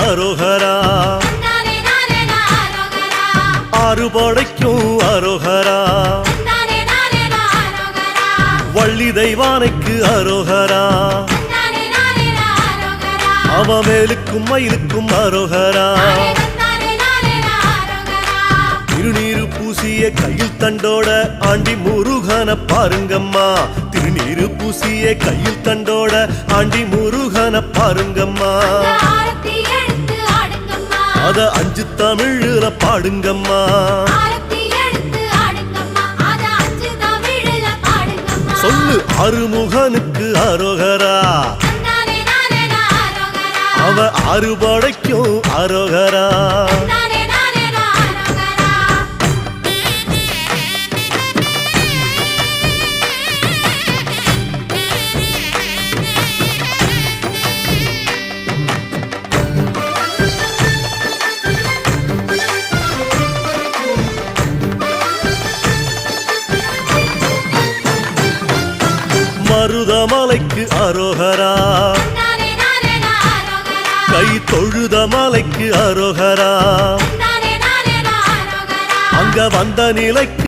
அரோகரா, ஆறுபடைக்கும் அரோகரா, வள்ளி தெய்வானைக்கு அரோகரா, அவமேலுக்கும் மயிலுக்கும் அரோகரா, திருநீரு பூசிய கையில் தண்டோட ஆண்டி முருகன பாருங்கம்மா, திருநீரு பூசிய கையில் தண்டோட ஆண்டி முருகன பாருங்கம்மா, அத 5 தமிழ்ல பாடுங்கம்மா, சொல்லு அருமுகனுக்கு அரோகரா, அவ அறுபடைக்கும் அரோகரா. மருதமலைக்கு அரோகரா, கை தொழுத மலைக்கு அரோகரா, அங்க வந்த நிலைக்கு